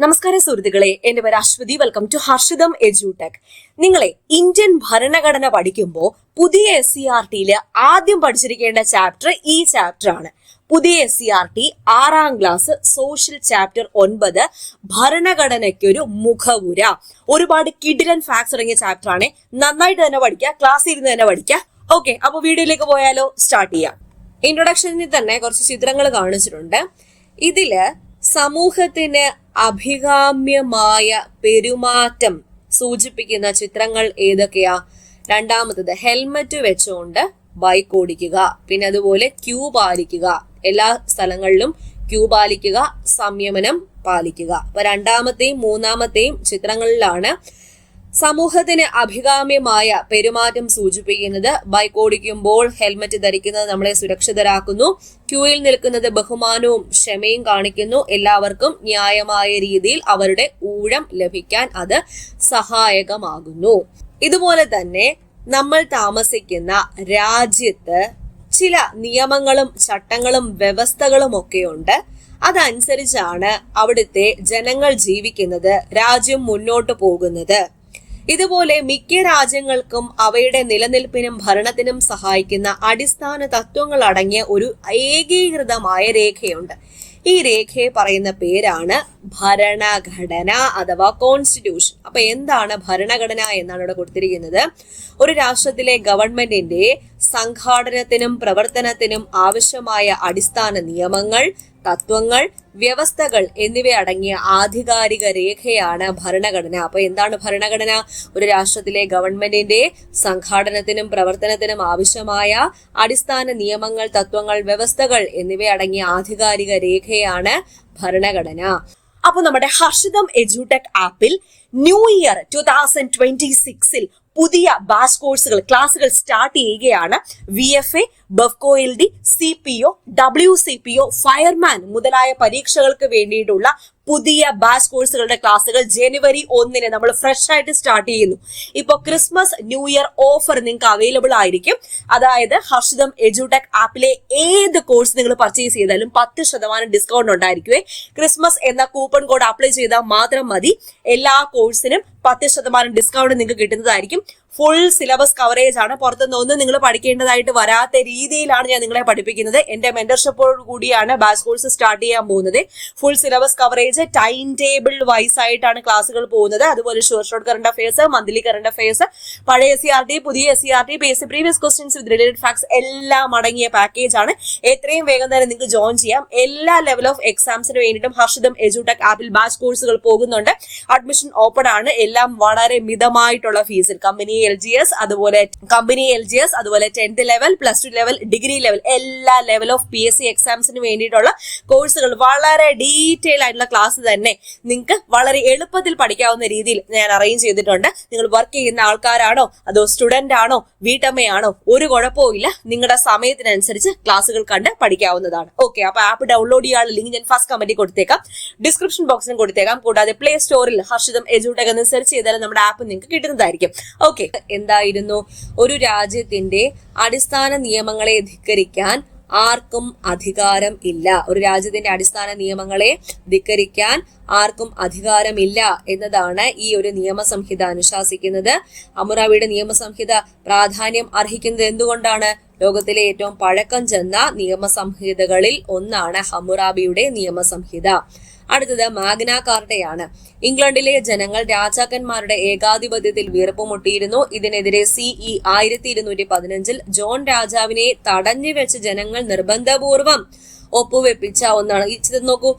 നമസ്കാരം സുഹൃത്തുക്കളെ, എന്റെ പേര് Aswathi. Welcome to Harshitham edutech. നിങ്ങളെ ഇന്ത്യൻ ഭരണഘടന പഠിക്കുമ്പോൾ പുതിയ SCERT ആദ്യം പഠിച്ചിരിക്കേണ്ട ചാപ്റ്റർ ഈ ചാപ്റ്റർ ആണ്. പുതിയ SCERT 6ാം ക്ലാസ് സോഷ്യൽ ചാപ്റ്റർ 9 ഭരണഘടനയ്ക്കൊരു മുഖവുര. ഒരുപാട് കിഡിലൻ ഫാക്ട്സ് അടങ്ങിയ ചാപ്റ്റർ ആണ്. നന്നായിട്ട് തന്നെ പഠിക്കുക, ക്ലാസ്സിൽ ഇരുന്ന് തന്നെ പഠിക്കുക. ഓക്കെ, അപ്പൊ വീഡിയോയിലേക്ക് പോയാലോ? സ്റ്റാർട്ട് ചെയ്യാം. ഇൻട്രൊഡക്ഷനിൽ തന്നെ കുറച്ച് ചിത്രങ്ങൾ കാണിച്ചിട്ടുണ്ട്. ഇതില് സമൂഹത്തിന് അഭികാമ്യമായ പെരുമാറ്റം സൂചിപ്പിക്കുന്ന ചിത്രങ്ങൾ ഏതൊക്കെയാ? രണ്ടാമത്തത് ഹെൽമറ്റ് വെച്ചുകൊണ്ട് ബൈക്ക് ഓടിക്കുക, പിന്നെ അതുപോലെ ക്യൂ പാലിക്കുക, എല്ലാ സ്ഥലങ്ങളിലും ക്യൂ പാലിക്കുക, സംയമനം പാലിക്കുക. അപ്പൊ രണ്ടാമത്തെയും മൂന്നാമത്തെയും ചിത്രങ്ങളിലാണ് സമൂഹത്തിന് അഭികാമ്യമായ പെരുമാറ്റം സൂചിപ്പിക്കുന്നത്. ബൈക്ക് ഓടിക്കുമ്പോൾ ഹെൽമറ്റ് ധരിക്കുന്നത് നമ്മളെ സുരക്ഷിതരാക്കുന്നു. ക്യൂയിൽ നിൽക്കുന്നത് ബഹുമാനവും ക്ഷമയും കാണിക്കുന്നു. എല്ലാവർക്കും ന്യായമായ രീതിയിൽ അവരുടെ ഊഴം ലഭിക്കാൻ അത് സഹായകമാകുന്നു. ഇതുപോലെ തന്നെ നമ്മൾ താമസിക്കുന്ന രാജ്യത്ത് ചില നിയമങ്ങളും ചട്ടങ്ങളും വ്യവസ്ഥകളും ഒക്കെയുണ്ട്. അതനുസരിച്ചാണ് അവിടുത്തെ ജനങ്ങൾ ജീവിക്കുന്നത്, രാജ്യം മുന്നോട്ട് പോകുന്നത്. ഇതുപോലെ മിക്ക രാജ്യങ്ങൾക്കും അവയുടെ നിലനിൽപ്പിനും ഭരണത്തിനും സഹായിക്കുന്ന അടിസ്ഥാന തത്വങ്ങൾ അടങ്ങിയ ഒരു ഏകീകൃതമായ രേഖയുണ്ട്. ഈ രേഖയെ പറയുന്ന പേരാണ് ഭരണഘടന അഥവാ കോൺസ്റ്റിറ്റ്യൂഷൻ. അപ്പൊ എന്താണ് ഭരണഘടന എന്നാണ് ഇവിടെ കൊടുത്തിരിക്കുന്നത്. ഒരു രാഷ്ട്രത്തിലെ ഗവൺമെന്റിന്റെ സംഘാടനത്തിനും പ്രവർത്തനത്തിനും ആവശ്യമായ അടിസ്ഥാന നിയമങ്ങൾ, തത്വങ്ങൾ, വ്യവസ്ഥകൾ എന്നിവ അടങ്ങിയ ആധികാരിക രേഖയാണ് ഭരണഘടന. അപ്പൊ എന്താണ് ഭരണഘടന? ഒരു രാഷ്ട്രത്തിലെ ഗവൺമെന്റിന്റെ സംഘാടനത്തിനും പ്രവർത്തനത്തിനും ആവശ്യമായ അടിസ്ഥാന നിയമങ്ങൾ, തത്വങ്ങൾ, വ്യവസ്ഥകൾ എന്നിവ അടങ്ങിയ ആധികാരിക രേഖയാണ് ഭരണഘടന. അപ്പൊ നമ്മുടെ ഹർഷിതം എഡ്യൂടെക് ആപ്പിൽ ന്യൂ ഇയർ 2026 പുതിയ ബാച്ച് കോഴ്സുകൾ, ക്ലാസുകൾ സ്റ്റാർട്ട് ചെയ്യുകയാണ്. VFA, ബഫ്കോ LD, CPO, WCPO, fireman മുതലായ പരീക്ഷകൾക്ക് വേണ്ടിയിട്ടുള്ള പുതിയ ബാച്ച് കോഴ്സുകളുടെ ക്ലാസുകൾ ജനുവരി 1 നമ്മൾ ഫ്രഷ് ആയിട്ട് സ്റ്റാർട്ട് ചെയ്യുന്നു. ഇപ്പൊ ക്രിസ്മസ് ന്യൂ ഇയർ ഓഫർ നിങ്ങൾക്ക് അവൈലബിൾ ആയിരിക്കും. അതായത് ഹർഷിതം എഡ്യൂടെക് ആപ്പിലെ ഏത് കോഴ്സ് നിങ്ങൾ പർച്ചേസ് ചെയ്താലും 10% ഡിസ്കൗണ്ട് ഉണ്ടായിരിക്കുവേ. ക്രിസ്മസ് എന്ന കൂപ്പൺ കോഡ് അപ്ലൈ ചെയ്താൽ മാത്രം മതി. എല്ലാ കോഴ്സിനും 10% ഡിസ്കൗണ്ട് നിങ്ങൾക്ക് കിട്ടുന്നതായിരിക്കും. ഫുൾ സിലബസ് കവറേജ് ആണ്. പുറത്തുനിന്ന് ഒന്നും നിങ്ങൾ പഠിക്കേണ്ടതായിട്ട് വരാത്ത രീതിയിലാണ് ഞാൻ നിങ്ങളെ പഠിപ്പിക്കുന്നത്. എന്റെ മെന്റർഷിപ്പോട് കൂടിയാണ് ബാച്ച് കോഴ്സ് സ്റ്റാർട്ട് ചെയ്യാൻ പോകുന്നത്. Full syllabus coverage, time table wise ആയിട്ടാണ് ക്ലാസ്സുകൾ പോകുന്നത്. അതുപോലെ short current affairs, monthly current affairs, പഴയ SCERT, പുതിയ SCERT, previous questions with related facts എല്ലാം അടങ്ങിയ പാക്കേജ് ആണ്. എത്രയും വേഗം തന്നെ നിങ്ങൾക്ക് ജോയിൻ ചെയ്യാം. എല്ലാ ലെവൽ ഓഫ് എക്സാംസിന് വേണ്ടിയിട്ടും ഹർഷിതം എഡ്യൂടെക് ആപ്പിൽ ബാച്ച് കോഴ്സുകൾ പോകുന്നുണ്ട്. അഡ്മിഷൻ ഓപ്പൺ ആണ്. എല്ലാം വളരെ മിതമായിട്ടുള്ള ഫീസിൽ. കമ്പനി LGS, അതുപോലെ 10th level, +2 level, degree level, എല്ലാ ലെവൽ ഓഫ് PSC എക്സാംസിന് വേണ്ടിയിട്ടുള്ള കോഴ്സുകൾ വളരെ ഡീറ്റെയിൽ ആയിട്ടുള്ള ക്ലാസ് തന്നെ നിങ്ങൾക്ക് വളരെ എളുപ്പത്തിൽ പഠിക്കാവുന്ന രീതിയിൽ ഞാൻ അറേഞ്ച് ചെയ്തിട്ടുണ്ട്. നിങ്ങൾ വർക്ക് ചെയ്യുന്ന ആൾക്കാരാണോ അതോ സ്റ്റുഡന്റ് ആണോ വീട്ടമ്മയാണോ ഒരു കുഴപ്പമില്ല. നിങ്ങളുടെ സമയത്തിനനുസരിച്ച് ക്ലാസ്സുകൾ കണ്ട് പഠിക്കാവുന്നതാണ്. ഓക്കെ, അപ്പൊ ആപ്പ് ഡൗൺലോഡ് ചെയ്യാനുള്ള ലിങ്ക് ഞാൻ ഫസ്റ്റ് കമന്റിൽ കൊടുത്തേക്കാം, ഡിസ്ക്രിപ്ഷൻ ബോക്സിലും കൊടുത്തേക്കാം. കൂടാതെ പ്ലേ സ്റ്റോറിൽ ഹർഷിതം എഡ്യൂടെക് എന്ന് സെർച്ച് ചെയ്താൽ നമ്മുടെ ആപ്പ് നിങ്ങൾക്ക് കിട്ടുന്നതായിരിക്കും. ഓക്കെ, എന്തായിരുന്നു? ഒരു രാജ്യത്തിന്റെ അടിസ്ഥാന നിയമങ്ങളെ ധിക്കരിക്കാൻ ആർക്കും അധികാരം ഇല്ല. ഒരു രാജ്യത്തിന്റെ അടിസ്ഥാന നിയമങ്ങളെ ധിക്കരിക്കാൻ ആർക്കും അധികാരമില്ല എന്നതാണ് ഈ ഒരു നിയമസംഹിത അനുശാസിക്കുന്നത്. ഹമ്മുറാബിയുടെ നിയമസംഹിത പ്രാധാന്യം അർഹിക്കുന്നത് എന്തുകൊണ്ടാണ്? ലോകത്തിലെ ഏറ്റവും പഴക്കം ചെന്ന നിയമസംഹിതകളിൽ ഒന്നാണ് ഹമ്മുറാബിയുടെ നിയമസംഹിത. അടുത്തത് മാഗ്ന കാർട്ടയാണ്. ഇംഗ്ലണ്ടിലെ ജനങ്ങൾ രാജാക്കന്മാരുടെ ഏകാധിപത്യത്തിൽ വീർപ്പുമുട്ടിയിരുന്നു. ഇതിനെതിരെ CE 1215 ജോൺ രാജാവിനെ തടഞ്ഞു വെച്ച് ജനങ്ങൾ നിർബന്ധപൂർവം ഒപ്പുവെപ്പിച്ച ഒന്നാണ്. ഈ ചിത്രം നോക്കൂ,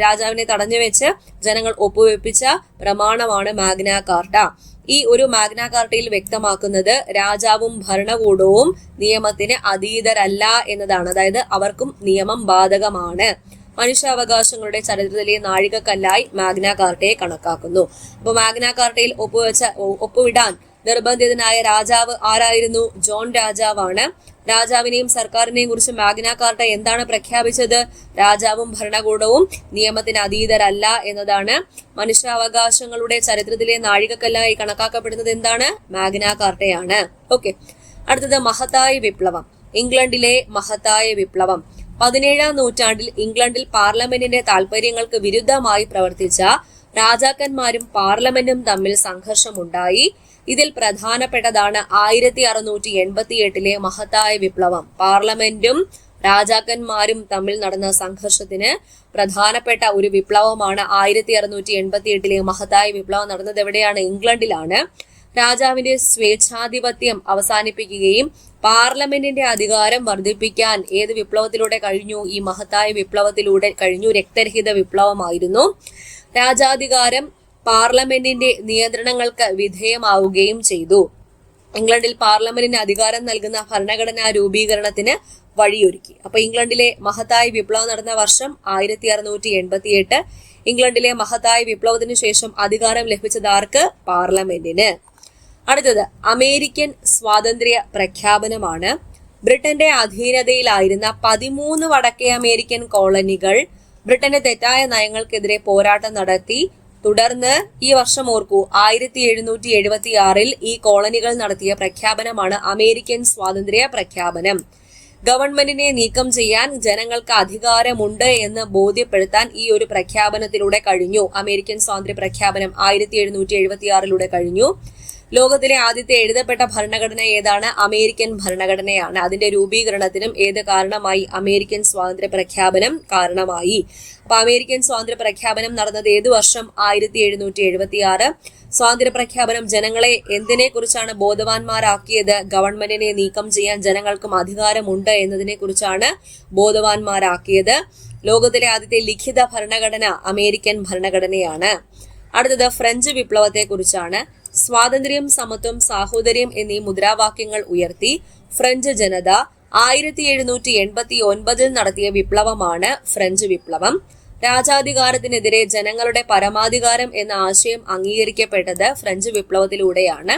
രാജാവിനെ തടഞ്ഞു വെച്ച് ജനങ്ങൾ ഒപ്പുവെപ്പിച്ച പ്രമാണമാണ് മാഗ്ന കാർട്ട. ഈ ഒരു മാഗ്ന കാർട്ടയിൽ വ്യക്തമാക്കുന്നത് രാജാവും ഭരണകൂടവും നിയമത്തിന് അതീതരല്ല എന്നതാണ്. അതായത് അവർക്കും നിയമം ബാധകമാണ്. മനുഷ്യാവകാശങ്ങളുടെ ചരിത്രത്തിലെ നാഴികക്കല്ലായി മാഗ്ന കാർട്ടയെ കണക്കാക്കുന്നു. അപ്പൊ മാഗ്ന കാർട്ടയിൽ ഒപ്പുവിടാൻ നിർബന്ധിതനായ രാജാവ് ആരായിരുന്നു? ജോൺ രാജാവാണ്. രാജാവിനെയും സർക്കാരിനെയും കുറിച്ച് മാഗ്ന കാർട്ട എന്താണ് പ്രഖ്യാപിച്ചത്? രാജാവും ഭരണകൂടവും നിയമത്തിന് അതീതരല്ല എന്നതാണ്. മനുഷ്യാവകാശങ്ങളുടെ ചരിത്രത്തിലെ നാഴികക്കല്ലായി കണക്കാക്കപ്പെടുന്നത് എന്താണ്? മാഗ്ന കാർട്ടയാണ്. ഓക്കെ, അടുത്തത് മഹത്തായ വിപ്ലവം. ഇംഗ്ലണ്ടിലെ മഹത്തായ വിപ്ലവം 17ാം നൂറ്റാണ്ടിൽ ഇംഗ്ലണ്ടിൽ പാർലമെന്റിന്റെ താൽപര്യങ്ങൾക്ക് വിരുദ്ധമായി പ്രവർത്തിച്ച രാജാക്കന്മാരും പാർലമെന്റും തമ്മിൽ സംഘർഷമുണ്ടായി. ഇതിൽ പ്രധാനപ്പെട്ടതാണ് 1688 മഹത്തായ വിപ്ലവം. പാർലമെന്റും രാജാക്കന്മാരും തമ്മിൽ നടന്ന സംഘർഷത്തിന് പ്രധാനപ്പെട്ട ഒരു വിപ്ലവമാണ് 1688 മഹത്തായ വിപ്ലവം. നടന്നത് എവിടെയാണ്? ഇംഗ്ലണ്ടിലാണ്. രാജാവിന്റെ സ്വേച്ഛാധിപത്യം അവസാനിപ്പിക്കുകയും പാർലമെന്റിന്റെ അധികാരം വർദ്ധിപ്പിക്കാൻ ഏത് വിപ്ലവത്തിലൂടെ കഴിഞ്ഞു? ഈ മഹത്തായ വിപ്ലവത്തിലൂടെ കഴിഞ്ഞു. രക്തരഹിത വിപ്ലവമായിരുന്നു. രാജാധികാരം പാർലമെന്റിന്റെ നിയന്ത്രണങ്ങൾക്ക് വിധേയമാവുകയും ചെയ്തു. ഇംഗ്ലണ്ടിൽ പാർലമെന്റിന് അധികാരം നൽകുന്ന ഭരണഘടനാ രൂപീകരണത്തിന് വഴിയൊരുക്കി. അപ്പൊ ഇംഗ്ലണ്ടിലെ മഹത്തായ വിപ്ലവം നടന്ന വർഷം 1688. ഇംഗ്ലണ്ടിലെ മഹത്തായ വിപ്ലവത്തിന് ശേഷം അധികാരം ലഭിച്ചത് ആർക്ക്? പാർലമെന്റിന്. അടുത്തത് അമേരിക്കൻ സ്വാതന്ത്ര്യ പ്രഖ്യാപനമാണ്. ബ്രിട്ടന്റെ അധീനതയിലായിരുന്ന 13 വടക്കേ അമേരിക്കൻ കോളനികൾ ബ്രിട്ടന്റെ തെറ്റായ നയങ്ങൾക്കെതിരെ പോരാട്ടം നടത്തി. തുടർന്ന് ഈ വർഷം ഓർക്കൂ, 1776 ഈ കോളനികൾ നടത്തിയ പ്രഖ്യാപനമാണ് അമേരിക്കൻ സ്വാതന്ത്ര്യ പ്രഖ്യാപനം. ഗവൺമെന്റിനെ നീക്കം ചെയ്യാൻ ജനങ്ങൾക്ക് അധികാരമുണ്ട് എന്ന് ബോധ്യപ്പെടുത്താൻ ഈ ഒരു പ്രഖ്യാപനത്തിലൂടെ കഴിഞ്ഞു. അമേരിക്കൻ സ്വാതന്ത്ര്യ പ്രഖ്യാപനം 1776 കഴിഞ്ഞു. ലോകത്തിലെ ആദ്യത്തെ എഴുതപ്പെട്ട ഭരണഘടന ഏതാണ്? അമേരിക്കൻ ഭരണഘടനയാണ്. അതിന്റെ രൂപീകരണത്തിനും ഏത് കാരണമായി? അമേരിക്കൻ സ്വാതന്ത്ര്യ പ്രഖ്യാപനം കാരണമായി. അപ്പൊ അമേരിക്കൻ സ്വാതന്ത്ര്യ പ്രഖ്യാപനം നടന്നത് ഏത് വർഷം? 1776. സ്വാതന്ത്ര്യ പ്രഖ്യാപനം ജനങ്ങളെ എന്തിനെ കുറിച്ചാണ് ബോധവാന്മാരാക്കിയത്? ഗവൺമെന്റിനെ നീക്കം ചെയ്യാൻ ജനങ്ങൾക്കും അധികാരമുണ്ട് എന്നതിനെ കുറിച്ചാണ് ബോധവാന്മാരാക്കിയത്. ലോകത്തിലെ ആദ്യത്തെ ലിഖിത ഭരണഘടന അമേരിക്കൻ ഭരണഘടനയാണ്. അടുത്തത് ഫ്രഞ്ച് വിപ്ലവത്തെ കുറിച്ചാണ്. സ്വാതന്ത്ര്യം, സമത്വം, സാഹോദര്യം എന്നീ മുദ്രാവാക്യങ്ങൾ ഉയർത്തി ഫ്രഞ്ച് ജനത 1789 നടത്തിയ വിപ്ലവമാണ് ഫ്രഞ്ച് വിപ്ലവം. രാജാധികാരത്തിനെതിരെ ജനങ്ങളുടെ പരമാധികാരം എന്ന ആശയം അംഗീകരിക്കപ്പെട്ടത് ഫ്രഞ്ച് വിപ്ലവത്തിലൂടെയാണ്.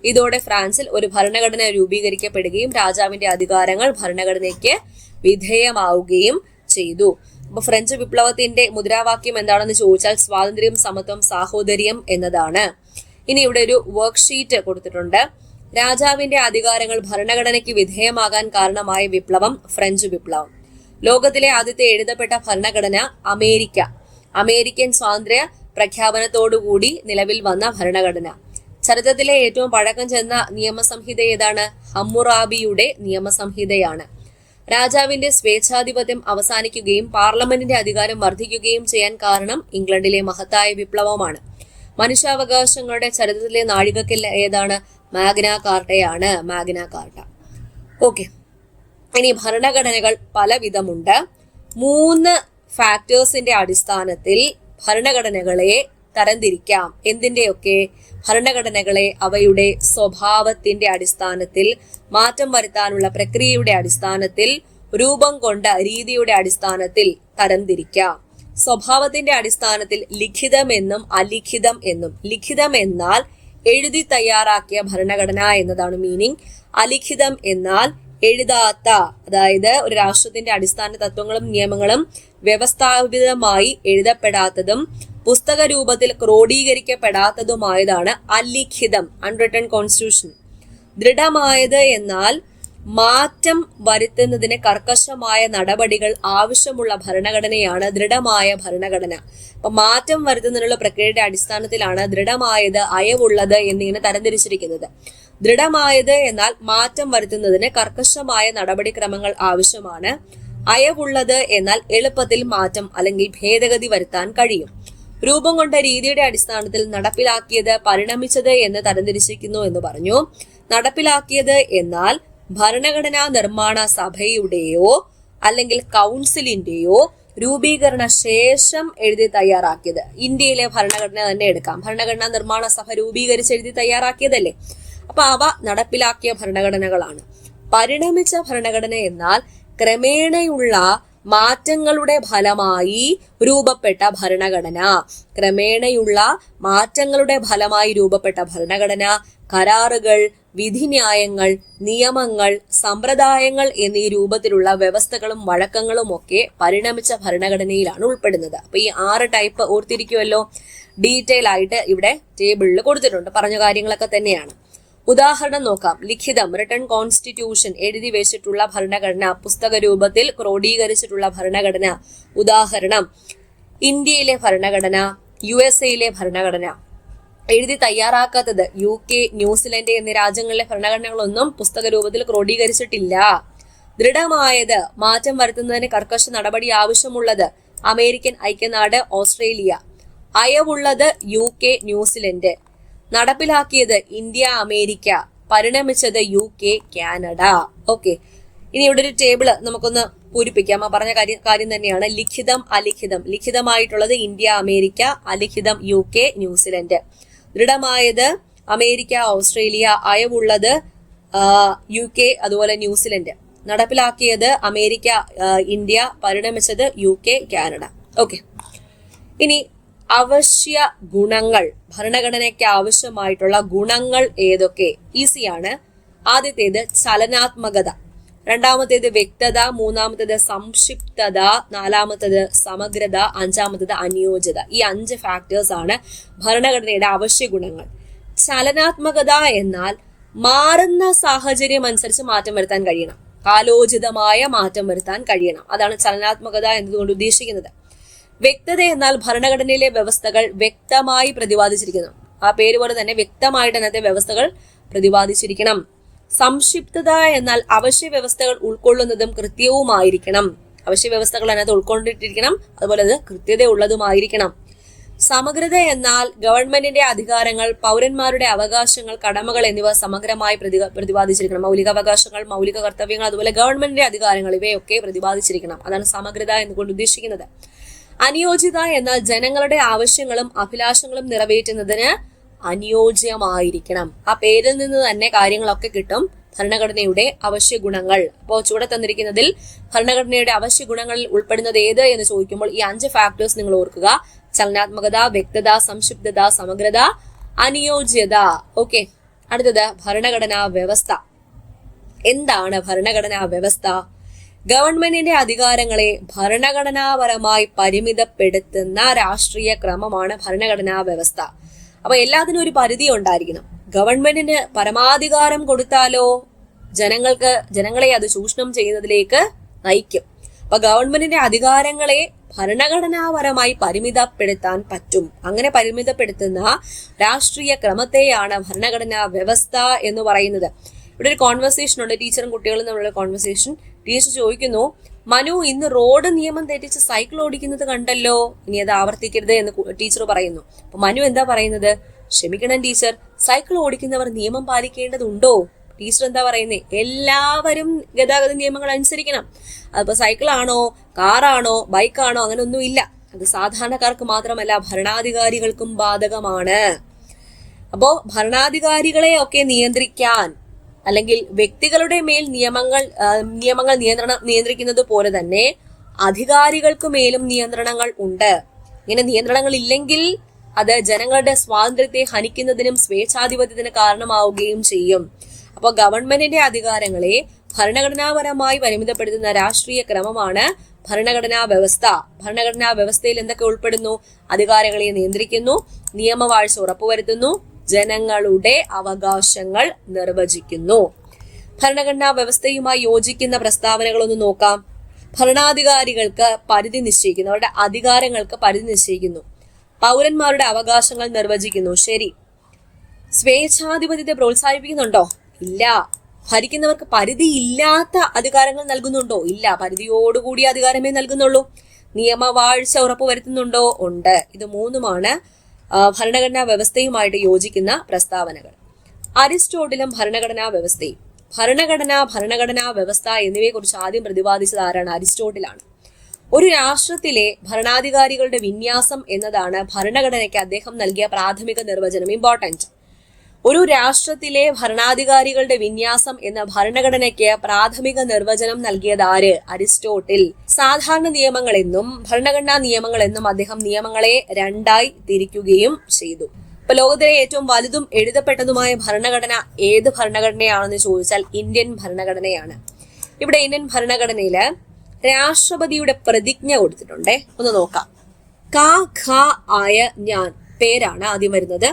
ഇതോടെ ഫ്രാൻസിൽ ഒരു ഭരണഘടന രൂപീകരിക്കപ്പെടുകയും രാജാവിന്റെ അധികാരങ്ങൾ ഭരണഘടനയ്ക്ക് വിധേയമാവുകയും ചെയ്തു. അപ്പൊ ഫ്രഞ്ച് വിപ്ലവത്തിന്റെ മുദ്രാവാക്യം എന്താണെന്ന് ചോദിച്ചാൽ സ്വാതന്ത്ര്യം, സമത്വം, സാഹോദര്യം എന്നതാണ്. ഇനി ഇവിടെ ഒരു വർക്ക്ഷീറ്റ് കൊടുത്തിട്ടുണ്ട്. രാജാവിന്റെ അധികാരങ്ങൾ ഭരണഘടനയ്ക്ക് വിധേയമാകാൻ കാരണമായ വിപ്ലവം ഫ്രഞ്ച് വിപ്ലവം. ലോകത്തിലെ ആദ്യത്തെ എഴുതപ്പെട്ട ഭരണഘടന അമേരിക്കൻ സ്വാതന്ത്ര്യ പ്രഖ്യാപനത്തോടുകൂടി നിലവിൽ വന്ന ഭരണഘടന. ചരിത്രത്തിലെ ഏറ്റവും പഴക്കം ചെന്ന നിയമസംഹിത ഏതാണ്? ഹമ്മുറാബിയുടെ നിയമസംഹിതയാണ്. രാജാവിന്റെ സ്വേച്ഛാധിപത്യം അവസാനിക്കുകയും പാർലമെന്റിന്റെ അധികാരം വർദ്ധിക്കുകയും ചെയ്യാൻ കാരണം ഇംഗ്ലണ്ടിലെ മഹത്തായ വിപ്ലവമാണ്. മനുഷ്യാവകാശങ്ങളുടെ ചരിത്രത്തിലെ നാഴികക്കല്ല് ഏതാണ്? മാഗ്ന കാർട്ടയാണ്. Magna Carta. ഓക്കെ, ഇനി ഭരണഘടനകൾ പലവിധമുണ്ട്. 3 ഫാക്ടേഴ്സിന്റെ അടിസ്ഥാനത്തിൽ ഭരണഘടനകളെ തരംതിരിക്കാം. എന്തിന്റെയൊക്കെ? ഭരണഘടനകളെ അവയുടെ സ്വഭാവത്തിന്റെ അടിസ്ഥാനത്തിൽ, മാറ്റം വരുത്താനുള്ള പ്രക്രിയയുടെ അടിസ്ഥാനത്തിൽ, രൂപം കൊണ്ട രീതിയുടെ അടിസ്ഥാനത്തിൽ തരംതിരിക്കാം. സ്വഭാവത്തിന്റെ അടിസ്ഥാനത്തിൽ ലിഖിതമെന്നും അലിഖിതം എന്നും. ലിഖിതം എന്നാൽ എഴുതി തയ്യാറാക്കിയ ഭരണഘടന എന്നതാണ് മീനിങ്. അലിഖിതം എന്നാൽ എഴുതാത്ത, അതായത് ഒരു രാഷ്ട്രത്തിന്റെ അടിസ്ഥാന തത്വങ്ങളും നിയമങ്ങളും വ്യവസ്ഥാപിതമായി എഴുതപ്പെടാത്തതും പുസ്തക രൂപത്തിൽ ക്രോഡീകരിക്കപ്പെടാത്തതുമായതാണ് അലിഖിതം, അൺറിട്ടൺ കോൺസ്റ്റിറ്റ്യൂഷൻ. ദൃഢമായത് എന്നാൽ മാറ്റം വരുത്തുന്നതിന് കർക്കശമായ നടപടികൾ ആവശ്യമുള്ള ഭരണഘടനയാണ് ദൃഢമായ ഭരണഘടന. അപ്പൊ മാറ്റം വരുത്തുന്നതിനുള്ള പ്രക്രിയയുടെ അടിസ്ഥാനത്തിലാണ് ദൃഢമായത്, അയവുള്ളത് എന്നിങ്ങനെ തരംതിരിച്ചിരിക്കുന്നത്. ദൃഢമായത് എന്നാൽ മാറ്റം വരുത്തുന്നതിന് കർക്കശമായ നടപടിക്രമങ്ങൾ ആവശ്യമാണ്. അയവുള്ളത് എന്നാൽ എളുപ്പത്തിൽ മാറ്റം അല്ലെങ്കിൽ ഭേദഗതി വരുത്താൻ കഴിയും. രൂപം കൊണ്ട രീതിയുടെ അടിസ്ഥാനത്തിൽ നടപ്പിലാക്കിയത്, പരിണമിച്ചത് എന്ന് തരംതിരിച്ചിരിക്കുന്നു എന്ന് പറഞ്ഞു. നടപ്പിലാക്കിയത് എന്നാൽ ഭരണഘടനാ നിർമ്മാണ സഭയുടെയോ അല്ലെങ്കിൽ കൗൺസിലിന്റെയോ രൂപീകരണ ശേഷം എഴുതി തയ്യാറാക്കിയത്. ഇന്ത്യയിലെ ഭരണഘടന തന്നെ എടുക്കാം. ഭരണഘടനാ നിർമ്മാണ സഭ രൂപീകരിച്ച് എഴുതി തയ്യാറാക്കിയതല്ലേ. അപ്പൊ അവ നടപ്പിലാക്കിയ ഭരണഘടനകളാണ്. പരിണമിച്ച ഭരണഘടന എന്നാൽ ക്രമേണയുള്ള മാറ്റങ്ങളുടെ ഫലമായി രൂപപ്പെട്ട ഭരണഘടന. ക്രമേണയുള്ള മാറ്റങ്ങളുടെ ഫലമായി രൂപപ്പെട്ട ഭരണഘടന, കരാറുകൾ, വിധിന്യായങ്ങൾ, നിയമങ്ങൾ, സമ്പ്രദായങ്ങൾ എന്നീ രൂപത്തിലുള്ള വ്യവസ്ഥകളും വഴക്കങ്ങളും ഒക്കെ പരിണമിച്ച ഭരണഘടനയിലാണ് ഉൾപ്പെടുന്നത്. അപ്പൊ ഈ 6 ടൈപ്പ് ഓർത്തിരിക്കുമല്ലോ. ഡീറ്റെയിൽ ആയിട്ട് ഇവിടെ ടേബിളിൽ കൊടുത്തിട്ടുണ്ട്. പറഞ്ഞ കാര്യങ്ങളൊക്കെ തന്നെയാണ്. ഉദാഹരണം നോക്കാം. ലിഖിതം, റിട്ടൺ കോൺസ്റ്റിറ്റ്യൂഷൻ, എഴുതി വെച്ചിട്ടുള്ള ഭരണഘടന, പുസ്തക രൂപത്തിൽ ക്രോഡീകരിച്ചിട്ടുള്ള ഭരണഘടന. ഉദാഹരണം: ഇന്ത്യയിലെ ഭരണഘടന, USA ഭരണഘടന. എഴുതി തയ്യാറാക്കാത്തത് UK, ന്യൂസിലൻഡ് എന്നീ രാജ്യങ്ങളിലെ ഭരണഘടനകളൊന്നും പുസ്തക രൂപത്തിൽ ക്രോഡീകരിച്ചിട്ടില്ല. ദൃഢമായത്, മാറ്റം വരുത്തുന്നതിന് കർക്കശ നടപടി ആവശ്യമുള്ളത് അമേരിക്കൻ ഐക്യനാട്, ഓസ്ട്രേലിയ. അയവുള്ളത് UK, ന്യൂസിലൻഡ്. നടപ്പിലാക്കിയത് ഇന്ത്യ, അമേരിക്ക. പരിണമിച്ചത് UK, കാനഡ. ഓക്കെ, ഇനി ഇവിടെ ഒരു ടേബിള് നമുക്കൊന്ന് പൂരിപ്പിക്കാം. ആ പറഞ്ഞ കാര്യം തന്നെയാണ്. ലിഖിതം, അലിഖിതം. ലിഖിതമായിട്ടുള്ളത് ഇന്ത്യ, അമേരിക്ക. അലിഖിതം UK, ന്യൂസിലൻഡ്. ദൃഢമായത് അമേരിക്ക, ഓസ്ട്രേലിയ. അയവുള്ളത് UK, അതുപോലെ ന്യൂസിലൻഡ്. നടപ്പിലാക്കിയത് അമേരിക്ക, ഇന്ത്യ. പരിണമിച്ചത് UK, കാനഡ. ഓക്കെ, ഇനി അവശ്യ ഗുണങ്ങൾ, ഭരണഘടനയ്ക്ക് ആവശ്യമായിട്ടുള്ള ഗുണങ്ങൾ ഏതൊക്കെ? ഈസിയാണ്. ആദ്യത്തേത് ചലനാത്മകത, രണ്ടാമത്തേത് വ്യക്തത, മൂന്നാമത്തേത് സംക്ഷിപ്തത, നാലാമത്തേത് സമഗ്രത, അഞ്ചാമത്തേത് അനുയോജ്യത. ഈ 5 ഫാക്ടേഴ്സ് ആണ് ഭരണഘടനയുടെ അവശ്യ ഗുണങ്ങൾ. ചലനാത്മകത എന്നാൽ മാറുന്ന സാഹചര്യം അനുസരിച്ച് മാറ്റം വരുത്താൻ കഴിയണം, കാലോചിതമായ മാറ്റം വരുത്താൻ കഴിയണം. അതാണ് ചലനാത്മകത എന്നതുകൊണ്ട് ഉദ്ദേശിക്കുന്നത്. വ്യക്തത എന്നാൽ ഭരണഘടനയിലെ വ്യവസ്ഥകൾ വ്യക്തമായി പ്രതിപാദിച്ചിരിക്കുന്നു. ആ പേര് പോലെ തന്നെ വ്യക്തമായിട്ട് അതിനകത്തെ വ്യവസ്ഥകൾ പ്രതിപാദിച്ചിരിക്കണം. സംക്ഷിപ്തത എന്നാൽ അവശ്യ വ്യവസ്ഥകൾ ഉൾക്കൊള്ളുന്നതും കൃത്യവുമായിരിക്കണം. അവശ്യ വ്യവസ്ഥകൾ അതിനകത്ത് ഉൾക്കൊണ്ടിട്ടിരിക്കണം, അതുപോലെ അത് കൃത്യതയുള്ളതുമായിരിക്കണം. സമഗ്രത എന്നാൽ ഗവൺമെന്റിന്റെ അധികാരങ്ങൾ, പൗരന്മാരുടെ അവകാശങ്ങൾ, കടമകൾ എന്നിവ സമഗ്രമായി പ്രതിപാദിച്ചിരിക്കണം. മൗലിക അവകാശങ്ങൾ, മൗലിക കർത്തവ്യങ്ങൾ, അതുപോലെ ഗവൺമെന്റിന്റെ അധികാരങ്ങൾ ഇവയൊക്കെ പ്രതിപാദിച്ചിരിക്കണം. അതാണ് സമഗ്രത എന്നുകൊണ്ട് ഉദ്ദേശിക്കുന്നത്. അനുയോജ്യത എന്നാൽ ജനങ്ങളുടെ ആവശ്യങ്ങളും അഭിലാഷങ്ങളും നിറവേറ്റുന്നതിന് അനുയോജ്യമായിരിക്കണം. ആ പേരിൽ നിന്ന് തന്നെ കാര്യങ്ങളൊക്കെ കിട്ടും. ഭരണഘടനയുടെ അവശ്യ ഗുണങ്ങൾ. അപ്പോൾ ചുവടെ തന്നിരിക്കുന്നതിൽ ഭരണഘടനയുടെ അവശ്യ ഗുണങ്ങളിൽ ഉൾപ്പെടുന്നത് ഏത് എന്ന് ചോദിക്കുമ്പോൾ ഈ 5 ഫാക്ടേഴ്സ് നിങ്ങൾ ഓർക്കുക. ചലനാത്മകത, വ്യക്തത, സംക്ഷിപ്തത, സമഗ്രത, അനുയോജ്യത. ഓക്കെ, അടുത്തത് ഭരണഘടനാ വ്യവസ്ഥ. എന്താണ് ഭരണഘടനാ വ്യവസ്ഥ? ഗവൺമെന്റിന്റെ അധികാരങ്ങളെ ഭരണഘടനാപരമായി പരിമിതപ്പെടുത്തുന്ന രാഷ്ട്രീയ ക്രമമാണ് ഭരണഘടനാ വ്യവസ്ഥ. അപ്പൊ എല്ലാത്തിനും ഒരു പരിധി ഉണ്ടായിരിക്കണം. ഗവൺമെന്റിന് പരമാധികാരം കൊടുത്താലോ ജനങ്ങളെ അത് ചൂഷണം ചെയ്യുന്നതിലേക്ക് നയിക്കും. അപ്പൊ ഗവൺമെന്റിന്റെ അധികാരങ്ങളെ ഭരണഘടനാപരമായി പരിമിതപ്പെടുത്താൻ പറ്റും. അങ്ങനെ പരിമിതപ്പെടുത്തുന്ന രാഷ്ട്രീയ ക്രമത്തെയാണ് ഭരണഘടനാ വ്യവസ്ഥ എന്ന് പറയുന്നത്. ഇവിടെ ഒരു കോൺവെർസേഷൻ ഉണ്ട്, ടീച്ചറും കുട്ടികളും തമ്മിലുള്ള കോൺവെർസേഷൻ. ടീച്ചർ ചോദിക്കുന്നു, മനു ഇന്ന് റോഡ് നിയമം തെറ്റിച്ച് സൈക്കിൾ ഓടിക്കുന്നത് കണ്ടല്ലോ, ഇനി അത് ആവർത്തിക്കരുത് എന്ന് ടീച്ചർ പറയുന്നു. അപ്പൊ മനു എന്താ പറയുന്നത്? ക്ഷമിക്കണം ടീച്ചർ, സൈക്കിൾ ഓടിക്കുന്നവർ നിയമം പാലിക്കേണ്ടതുണ്ടോ? ടീച്ചർ എന്താ പറയുന്നത്? എല്ലാവരും ഗതാഗത നിയമങ്ങൾ അനുസരിക്കണം. അതിപ്പോ സൈക്കിളാണോ, കാറാണോ, ബൈക്കാണോ, അങ്ങനെ ഒന്നും ഇല്ല. അത് സാധാരണക്കാർക്ക് മാത്രമല്ല ഭരണാധികാരികൾക്കും ബാധകമാണ്. അപ്പോ ഭരണാധികാരികളെ ഒക്കെ നിയന്ത്രിക്കാൻ അല്ലെങ്കിൽ വ്യക്തികളുടെ മേൽ നിയമങ്ങൾ നിയന്ത്രിക്കുന്നത് പോലെ തന്നെ അധികാരികൾക്ക് മേലും നിയന്ത്രണങ്ങൾ ഉണ്ട്. ഇങ്ങനെ നിയന്ത്രണങ്ങൾ ഇല്ലെങ്കിൽ അത് ജനങ്ങളുടെ സ്വാതന്ത്ര്യത്തെ ഹനിക്കുന്നതിനും സ്വേച്ഛാധിപത്യത്തിന് കാരണമാവുകയും ചെയ്യും. അപ്പോൾ ഗവൺമെന്റിന്റെ അധികാരങ്ങളെ ഭരണഘടനാപരമായി പരിമിതപ്പെടുത്തുന്ന രാഷ്ട്രീയ ക്രമമാണ് ഭരണഘടനാ വ്യവസ്ഥ. ഭരണഘടനാ വ്യവസ്ഥയിൽ എന്തൊക്കെ ഉൾപ്പെടുന്നു? അധികാരങ്ങളെ നിയന്ത്രിക്കുന്നു, നിയമവാഴ്ച ഉറപ്പുവരുത്തുന്നു, ജനങ്ങളുടെ അവകാശങ്ങൾ നിർവചിക്കുന്നു. ഭരണഘടനാ വ്യവസ്ഥയുമായി യോജിക്കുന്ന പ്രസ്താവനകളൊന്ന് നോക്കാം. ഭരണാധികാരികൾക്ക് പരിധി നിശ്ചയിക്കുന്നു, അവരുടെ അധികാരങ്ങൾക്ക് പരിധി നിശ്ചയിക്കുന്നു. പൗരന്മാരുടെ അവകാശങ്ങൾ നിർവചിക്കുന്നു. ശരി. സ്വേച്ഛാധിപത്യത്തെ പ്രോത്സാഹിപ്പിക്കുന്നുണ്ടോ? ഇല്ല. ഭരിക്കുന്നവർക്ക് പരിധിയില്ലാത്ത അധികാരങ്ങൾ നൽകുന്നുണ്ടോ? ഇല്ല. പരിധിയോടുകൂടി അധികാരമേ നൽകുന്നുള്ളൂ. നിയമവാഴ്ച ഉറപ്പുവരുത്തുന്നുണ്ടോ? ഉണ്ട്. ഇത് മൂന്നുമാണ് ഭരണഘടനാ വ്യവസ്ഥയുമായിട്ട് യോജിക്കുന്ന പ്രസ്താവനകൾ. അരിസ്റ്റോട്ടിലും ഭരണഘടനാ വ്യവസ്ഥയും ഭരണഘടനാ വ്യവസ്ഥ എന്നിവയെ കുറിച്ച് ആദ്യം പ്രതിപാദിച്ചത് ആരാണ്? അരിസ്റ്റോട്ടിലാണ്. ഒരു രാഷ്ട്രത്തിലെ ഭരണാധികാരികളുടെ വിന്യാസം എന്നതാണ് ഭരണഘടനയ്ക്ക് അദ്ദേഹം നൽകിയ പ്രാഥമിക നിർവചനം. ഇമ്പോർട്ടന്റ്. ഒരു രാഷ്ട്രത്തിലെ ഭരണാധികാരികളുടെ വിന്യാസം എന്ന ഭരണഘടനയ്ക്ക് പ്രാഥമിക നിർവചനം നൽകിയത് ആര്? അരിസ്റ്റോട്ടിൽ. സാധാരണ നിയമങ്ങൾ എന്നും ഭരണഘടനാ നിയമങ്ങൾ എന്നും അദ്ദേഹം നിയമങ്ങളെ രണ്ടായി തിരിക്കുകയും ചെയ്തു. ഇപ്പൊ ലോകത്തിലെ ഏറ്റവും വലുതും എഴുതപ്പെട്ടതുമായ ഭരണഘടന ഏത് ഭരണഘടനയാണെന്ന് ചോദിച്ചാൽ ഇന്ത്യൻ ഭരണഘടനയാണ്. ഇവിടെ ഇന്ത്യൻ ഭരണഘടനയില് രാഷ്ട്രപതിയുടെ പ്രതിജ്ഞ കൊടുത്തിട്ടുണ്ടേ, ഒന്ന് നോക്കാം. ക ഖ ആയ ഞാൻ പേരാണ് ആദ്യം വരുന്നത്.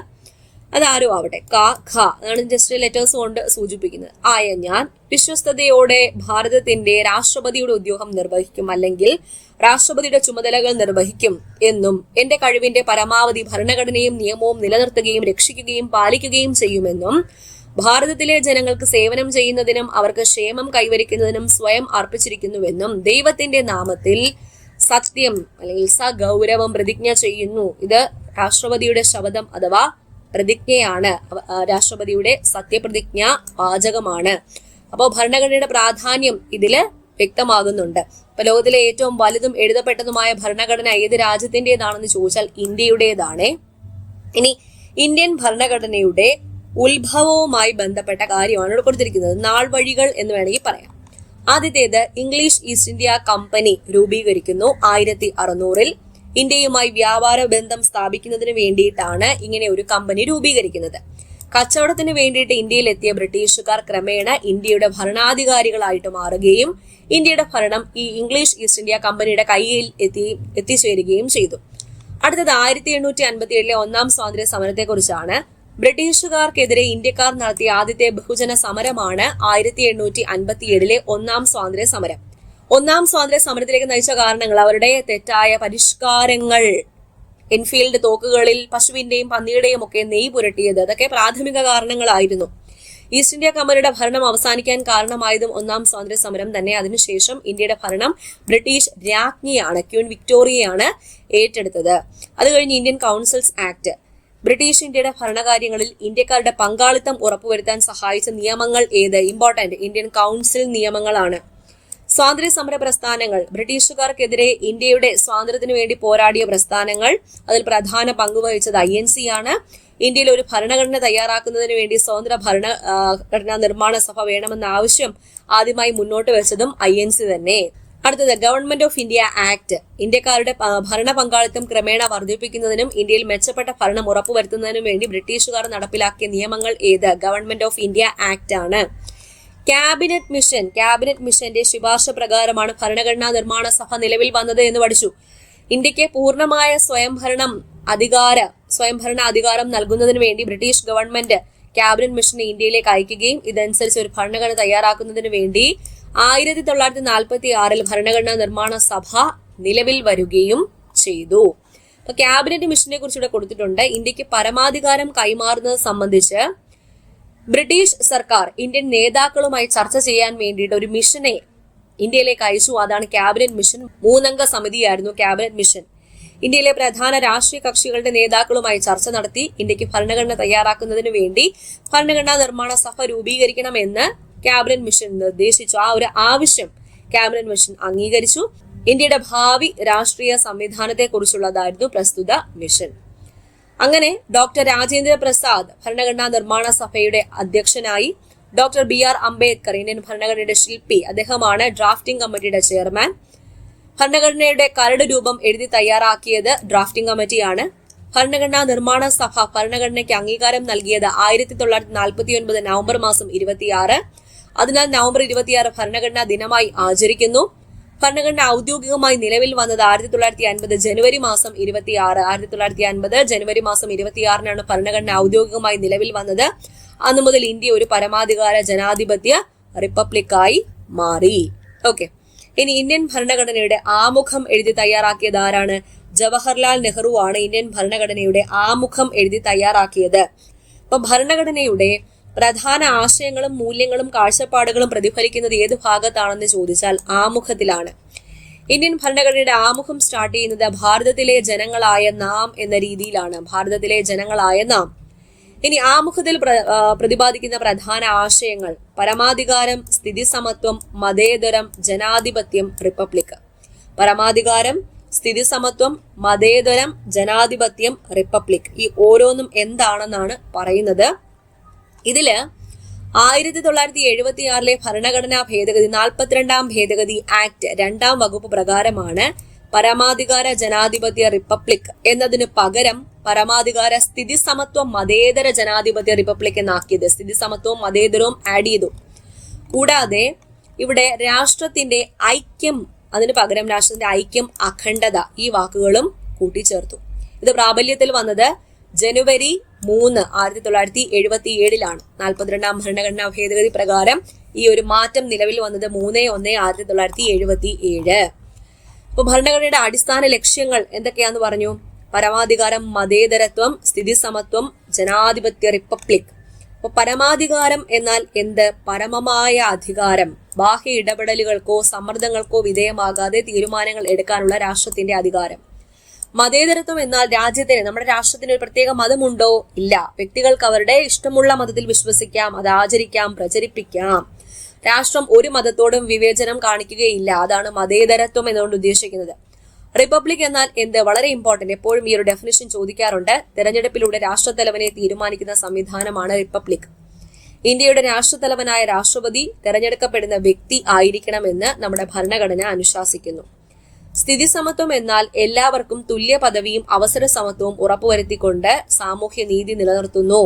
അതാരും ആവട്ടെ, ക ഖ അതാണ് ജസ്റ്റ് ലെറ്റേഴ്സ് കൊണ്ട് സൂചിപ്പിക്കുന്നത്. ആയ ഞാൻ വിശ്വസ്തയോടെ ഭാരതത്തിന്റെ രാഷ്ട്രപതിയുടെ ഉദ്യോഗം നിർവഹിക്കും, അല്ലെങ്കിൽ രാഷ്ട്രപതിയുടെ ചുമതലകൾ നിർവഹിക്കും എന്നും എന്റെ കഴിവിന്റെ പരമാവധി ഭരണഘടനയും നിയമവും നിലനിർത്തുകയും രക്ഷിക്കുകയും പാലിക്കുകയും ചെയ്യുമെന്നും ഭാരതത്തിലെ ജനങ്ങൾക്ക് സേവനം ചെയ്യുന്നതിനും അവർക്ക് ക്ഷേമം കൈവരിക്കുന്നതിനും സ്വയം അർപ്പിച്ചിരിക്കുന്നുവെന്നും ദൈവത്തിന്റെ നാമത്തിൽ സത്യം അല്ലെങ്കിൽ സഗൗരവം പ്രതിജ്ഞ ചെയ്യുന്നു. ഇത് രാഷ്ട്രപതിയുടെ ശപഥം അഥവാ പ്രതിജ്ഞയാണ്, രാഷ്ട്രപതിയുടെ സത്യപ്രതിജ്ഞ വാചകമാണ്. അപ്പോൾ ഭരണഘടനയുടെ പ്രാധാന്യം ഇതില് വ്യക്തമാകുന്നുണ്ട്. ഇപ്പൊ ലോകത്തിലെ ഏറ്റവും വലുതും എഴുതപ്പെട്ടതുമായ ഭരണഘടന ഏത് രാജ്യത്തിൻ്റെതാണെന്ന് ചോദിച്ചാൽ ഇന്ത്യയുടേതാണ്. ഇനി ഇന്ത്യൻ ഭരണഘടനയുടെ ഉത്ഭവവുമായി ബന്ധപ്പെട്ട കാര്യമാണ് ഇവിടെ കൊടുത്തിരിക്കുന്നത്. നാൾ വഴികൾ എന്ന് വേണമെങ്കിൽ പറയാം. ആദ്യത്തേത് ഇംഗ്ലീഷ് ഈസ്റ്റ് ഇന്ത്യ കമ്പനി രൂപീകരിക്കുന്നു 1600-ൽ. ഇന്ത്യയുമായി വ്യാപാര ബന്ധം സ്ഥാപിക്കുന്നതിന് വേണ്ടിയിട്ടാണ് ഇങ്ങനെ ഒരു കമ്പനി രൂപീകരിക്കുന്നത്. കച്ചവടത്തിന് വേണ്ടിയിട്ട് ഇന്ത്യയിൽ എത്തിയ ബ്രിട്ടീഷുകാർ ക്രമേണ ഇന്ത്യയുടെ ഭരണാധികാരികളായിട്ട് മാറുകയും ഇന്ത്യയുടെ ഭരണം ഈ ഇംഗ്ലീഷ് ഈസ്റ്റ് ഇന്ത്യ കമ്പനിയുടെ കയ്യിൽ എത്തിച്ചേരുകയും ചെയ്തു. അടുത്തത് 1857-ലെ ഒന്നാം സ്വാതന്ത്ര്യ സമരത്തെ കുറിച്ചാണ്. ബ്രിട്ടീഷുകാർക്കെതിരെ ഇന്ത്യക്കാർ നടത്തിയ ആദ്യത്തെ ബഹുജന സമരമാണ് 1857-ലെ ഒന്നാം സ്വാതന്ത്ര്യ സമരം. ഒന്നാം സ്വാതന്ത്ര്യ സമരത്തിലേക്ക് നയിച്ച കാരണങ്ങൾ അവരുടെ തെറ്റായ പരിഷ്കാരങ്ങൾ, എൻഫീൽഡ് തോക്കുകളിൽ പശുവിന്റെയും പന്നിയുടെയും ഒക്കെ നെയ് പുരട്ടിയത്, അതൊക്കെ പ്രാഥമിക കാരണങ്ങളായിരുന്നു. ഈസ്റ്റ് ഇന്ത്യ കമ്പനിയുടെ ഭരണം അവസാനിക്കാൻ കാരണമായതും ഒന്നാം സ്വാതന്ത്ര്യ സമരം തന്നെ. അതിനുശേഷം ഇന്ത്യയുടെ ഭരണം ബ്രിട്ടീഷ് രാജ്ഞിയാണ്, ക്വീൻ വിക്ടോറിയയാണ് ഏറ്റെടുത്തത്. അത് കഴിഞ്ഞ് ഇന്ത്യൻ കൗൺസിൽസ് ആക്ട്, ബ്രിട്ടീഷ് ഇന്ത്യയുടെ ഭരണകാര്യങ്ങളിൽ ഇന്ത്യക്കാരുടെ പങ്കാളിത്തം ഉറപ്പുവരുത്താൻ സഹായിച്ച നിയമങ്ങൾ ഏത്? ഇമ്പോർട്ടന്റ് ഇന്ത്യൻ കൗൺസിൽ നിയമങ്ങളാണ്. സ്വാതന്ത്ര്യ സമര പ്രസ്ഥാനങ്ങൾ, ബ്രിട്ടീഷുകാർക്കെതിരെ ഇന്ത്യയുടെ സ്വാതന്ത്ര്യത്തിനു വേണ്ടി പോരാടിയ പ്രസ്ഥാനങ്ങൾ, അതിൽ പ്രധാന പങ്കുവഹിച്ചത് INC ആണ്. ഇന്ത്യയിൽ ഒരു ഭരണഘടന തയ്യാറാക്കുന്നതിന് വേണ്ടി സ്വതന്ത്ര ഭരണഘടനാ നിർമ്മാണ സഭ വേണമെന്ന ആവശ്യം ആദ്യമായി മുന്നോട്ട് വെച്ചതും INC തന്നെ. അടുത്തത് ഗവൺമെന്റ് ഓഫ് ഇന്ത്യ ആക്ട്, ഇന്ത്യക്കാരുടെ ഭരണ പങ്കാളിത്തം ക്രമേണ വർദ്ധിപ്പിക്കുന്നതിനും ഇന്ത്യയിൽ മെച്ചപ്പെട്ട ഭരണം ഉറപ്പുവരുത്തുന്നതിനും വേണ്ടി ബ്രിട്ടീഷുകാർ നടപ്പിലാക്കിയ നിയമങ്ങൾ ഏത്? ഗവൺമെന്റ് ഓഫ് ഇന്ത്യ ആക്ട് ആണ്. ക്യാബിനറ്റ് മിഷന്റെ ശുപാർശ പ്രകാരമാണ് ഭരണഘടനാ നിർമ്മാണ സഭ നിലവിൽ വന്നത് എന്ന് പഠിച്ചു. ഇന്ത്യക്ക് പൂർണ്ണമായ സ്വയംഭരണ അധികാരം നൽകുന്നതിന് വേണ്ടി ബ്രിട്ടീഷ് ഗവൺമെന്റ് ക്യാബിനറ്റ് മിഷനെ ഇന്ത്യയിലേക്ക് അയക്കുകയും ഇതനുസരിച്ച് ഒരു ഭരണഘടന തയ്യാറാക്കുന്നതിന് വേണ്ടി 1946-ൽ ഭരണഘടനാ നിർമ്മാണ സഭ നിലവിൽ വരികയും ചെയ്തു. അപ്പൊ ക്യാബിനറ്റ് മിഷനെ കുറിച്ച് ഇവിടെ കൊടുത്തിട്ടുണ്ട്. ഇന്ത്യക്ക് പരമാധികാരം കൈമാറുന്നത് സംബന്ധിച്ച് ബ്രിട്ടീഷ് സർക്കാർ ഇന്ത്യൻ നേതാക്കളുമായി ചർച്ച ചെയ്യാൻ വേണ്ടിയിട്ട് ഒരു മിഷനെ ഇന്ത്യയിലേക്ക് അയച്ചു. അതാണ് ക്യാബിനറ്റ് മിഷൻ. 3 അംഗ സമിതിയായിരുന്നു ക്യാബിനറ്റ് മിഷൻ. ഇന്ത്യയിലെ പ്രധാന രാഷ്ട്രീയ കക്ഷികളുടെ നേതാക്കളുമായി ചർച്ച നടത്തി ഇന്ത്യക്ക് ഭരണഘടന തയ്യാറാക്കുന്നതിന് വേണ്ടി ഭരണഘടനാ നിർമ്മാണ സഭ രൂപീകരിക്കണമെന്ന് ക്യാബിനറ്റ് മിഷൻ നിർദ്ദേശിച്ചു. ആ ഒരു ആവശ്യം ക്യാബിനറ്റ് മിഷൻ അംഗീകരിച്ചു. ഇന്ത്യയുടെ ഭാവി രാഷ്ട്രീയ സംവിധാനത്തെ കുറിച്ചുള്ളതായിരുന്നു പ്രസ്തുത മിഷൻ. അങ്ങനെ ഡോക്ടർ രാജേന്ദ്ര പ്രസാദ് ഭരണഘടനാ നിർമ്മാണ സഭയുടെ അധ്യക്ഷനായി. ഡോക്ടർ BR അംബേദ്കർ ഇന്ത്യൻ ഭരണഘടനയുടെ ശില്പി, അദ്ദേഹമാണ് ഡ്രാഫ്റ്റിംഗ് കമ്മിറ്റിയുടെ ചെയർമാൻ. ഭരണഘടനയുടെ കരട് രൂപം എഴുതി തയ്യാറാക്കിയത് ഡ്രാഫ്റ്റിംഗ് കമ്മിറ്റിയാണ്. ഭരണഘടനാ നിർമ്മാണ സഭ ഭരണഘടനയ്ക്ക് അംഗീകാരം നൽകിയത് 1949 നവംബർ മാസം 26. അതിനാൽ നവംബർ 26 ഭരണഘടനാ ദിനമായി ആചരിക്കുന്നു. ഭരണഘടന ഔദ്യോഗികമായി നിലവിൽ വന്നത് 1950 ജനുവരി മാസം 26. 1950 ജനുവരി മാസം 26-നാണ് ഭരണഘടന ഔദ്യോഗികമായി നിലവിൽ വന്നത്. അന്നു മുതൽ ഇന്ത്യ ഒരു പരമാധികാര ജനാധിപത്യ റിപ്പബ്ലിക്കായി മാറി. ഓക്കെ, ഇനി ഇന്ത്യൻ ഭരണഘടനയുടെ ആമുഖം എഴുതി തയ്യാറാക്കിയത് ആരാണ്? ജവഹർലാൽ നെഹ്റു ആണ് ഇന്ത്യൻ ഭരണഘടനയുടെ ആമുഖം എഴുതി തയ്യാറാക്കിയത്. അപ്പൊ ഭരണഘടനയുടെ പ്രധാന ആശയങ്ങളും മൂല്യങ്ങളും കാഴ്ചപ്പാടുകളും പ്രതിഫലിക്കുന്നത് ഏത് ഭാഗത്താണെന്ന് ചോദിച്ചാൽ ആമുഖത്തിലാണ്. ഇന്ത്യൻ ഭരണഘടനയുടെ ആമുഖം സ്റ്റാർട്ട് ചെയ്യുന്നത് ഭാരതത്തിലെ ജനങ്ങളായ നാം എന്ന രീതിയിലാണ്. ഭാരതത്തിലെ ജനങ്ങളായ നാം. ഇനി ആമുഖത്തിൽ പ്രതിപാദിക്കുന്ന പ്രധാന ആശയങ്ങൾ: പരമാധികാരം, സ്ഥിതിസമത്വം, മതേതരം, ജനാധിപത്യം, റിപ്പബ്ലിക്. പരമാധികാരം, സ്ഥിതിസമത്വം, മതേതരം, ജനാധിപത്യം, റിപ്പബ്ലിക്. ഈ ഓരോന്നും എന്താണെന്നാണ് പറയുന്നത്. ഇതില് 1976-ലെ ഭരണഘടനാ ഭേദഗതി 42-ാം ഭേദഗതി ആക്ട് 2-ാം വകുപ്പ് പ്രകാരമാണ് പരമാധികാര ജനാധിപത്യ റിപ്പബ്ലിക് എന്നതിന് പകരം പരമാധികാര സ്ഥിതിസമത്വം മതേതര ജനാധിപത്യ റിപ്പബ്ലിക് എന്നാക്കിയത്. സ്ഥിതിസമത്വവും മതേതരവും ആഡ് ചെയ്തു. കൂടാതെ ഇവിടെ രാഷ്ട്രത്തിന്റെ ഐക്യം, അതിന് പകരം രാഷ്ട്രത്തിന്റെ ഐക്യം, അഖണ്ഡത, ഈ വാക്കുകളും കൂട്ടിച്ചേർത്തു. ഇത് പ്രാബല്യത്തിൽ വന്നത് ജനുവരി 3 1977 42ാം ഭരണഘടനാ ഭേദഗതി പ്രകാരം ഈ ഒരു മാറ്റം നിലവിൽ വന്നത് 3/1/1977. അപ്പൊ ഭരണഘടനയുടെ അടിസ്ഥാന ലക്ഷ്യങ്ങൾ എന്തൊക്കെയാന്ന് പറഞ്ഞു? പരമാധികാരം, മതേതരത്വം, സ്ഥിതിസമത്വം, ജനാധിപത്യ, റിപ്പബ്ലിക്. അപ്പൊ പരമാധികാരം എന്നാൽ എന്ത്? പരമമായ അധികാരം, ബാഹ്യ ഇടപെടലുകൾക്കോ സമ്മർദ്ദങ്ങൾക്കോ വിധേയമാകാതെ തീരുമാനങ്ങൾ എടുക്കാനുള്ള രാഷ്ട്രത്തിന്റെ അധികാരം. മതേതരത്വം എന്നാൽ രാജ്യത്തിന്, നമ്മുടെ രാഷ്ട്രത്തിന് ഒരു പ്രത്യേക മതമുണ്ടോ? ഇല്ല. വ്യക്തികൾക്ക് അവരുടെ ഇഷ്ടമുള്ള മതത്തിൽ വിശ്വസിക്കാം, അത് ആചരിക്കാം, പ്രചരിപ്പിക്കാം. രാഷ്ട്രം ഒരു മതത്തോടും വിവേചനം കാണിക്കുകയില്ല. അതാണ് മതേതരത്വം എന്നുകൊണ്ട് ഉദ്ദേശിക്കുന്നത്. റിപ്പബ്ലിക് എന്നാൽ എന്ത്? വളരെ ഇമ്പോർട്ടന്റ്, എപ്പോഴും ഈ ഒരു ഡെഫിനിഷൻ ചോദിക്കാറുണ്ട്. തെരഞ്ഞെടുപ്പിലൂടെ രാഷ്ട്രത്തലവനെ തീരുമാനിക്കുന്ന സംവിധാനമാണ് റിപ്പബ്ലിക്. ഇന്ത്യയുടെ രാഷ്ട്രത്തലവനായ രാഷ്ട്രപതി തെരഞ്ഞെടുക്കപ്പെടുന്ന വ്യക്തി ആയിരിക്കണമെന്ന് നമ്മുടെ ഭരണഘടന അനുശാസിക്കുന്നു. സ്ഥിതിസമത്വം എന്നാൽ എല്ലാവർക്കും തുല്യ പദവിയും അവസര സമത്വവും ഉറപ്പുവരുത്തിക്കൊണ്ട് സാമൂഹ്യ നീതി നിലനിർത്തുന്നു.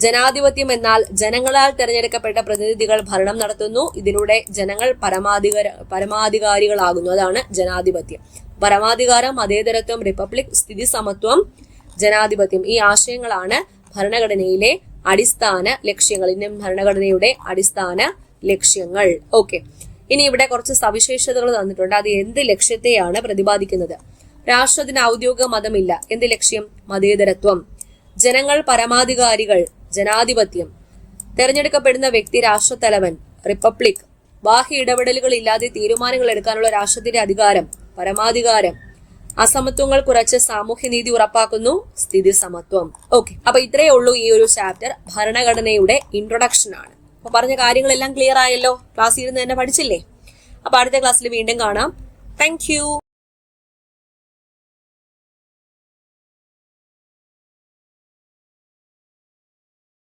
ജനാധിപത്യം എന്നാൽ ജനങ്ങളാൽ തെരഞ്ഞെടുക്കപ്പെട്ട പ്രതിനിധികൾ ഭരണം നടത്തുന്നു. ഇതിലൂടെ ജനങ്ങൾ പരമാധികാരികളാകുന്നു. അതാണ് ജനാധിപത്യം. പരമാധികാരം, മതേതരത്വം, റിപ്പബ്ലിക്, സ്ഥിതിസമത്വം, ജനാധിപത്യം, ഈ ആശയങ്ങളാണ് ഭരണഘടനയിലെ അടിസ്ഥാന ലക്ഷ്യങ്ങൾ. ഇന്ത്യൻ ഭരണഘടനയുടെ അടിസ്ഥാന ലക്ഷ്യങ്ങൾ. ഓക്കെ, ഇനി ഇവിടെ കുറച്ച് സവിശേഷതകൾ തന്നിട്ടുണ്ട്. അത് എന്ത് ലക്ഷ്യത്തെയാണ് പ്രതിപാദിക്കുന്നത്? രാഷ്ട്രത്തിന് ഔദ്യോഗിക മതമില്ല. എന്ത് ലക്ഷ്യം? മതേതരത്വം. ജനങ്ങൾ പരമാധികാരികൾ, ജനാധിപത്യം. തെരഞ്ഞെടുക്കപ്പെടുന്ന വ്യക്തി രാഷ്ട്രത്തലവൻ, റിപ്പബ്ലിക്. ബാഹ്യ ഇടപെടലുകൾ ഇല്ലാതെ തീരുമാനങ്ങൾ എടുക്കാനുള്ള രാഷ്ട്രത്തിന്റെ അധികാരം, പരമാധികാരം. അസമത്വങ്ങൾ കുറച്ച് സാമൂഹ്യനീതി ഉറപ്പാക്കുന്നു, സ്ഥിതിസമത്വം. ഓക്കെ, അപ്പൊ ഇത്രയേ ഉള്ളൂ ഈ ഒരു ചാപ്റ്റർ. ഭരണഘടനയുടെ ഇൻട്രൊഡക്ഷൻ ആണ്. അപ്പൊ പറഞ്ഞ കാര്യങ്ങളെല്ലാം ക്ലിയർ ആയല്ലോ? ക്ലാസ്സിൽ ഇരുന്ന് തന്നെ പഠിച്ചില്ലേ? അപ്പൊ അടുത്ത ക്ലാസ്സിൽ വീണ്ടും കാണാം. താങ്ക്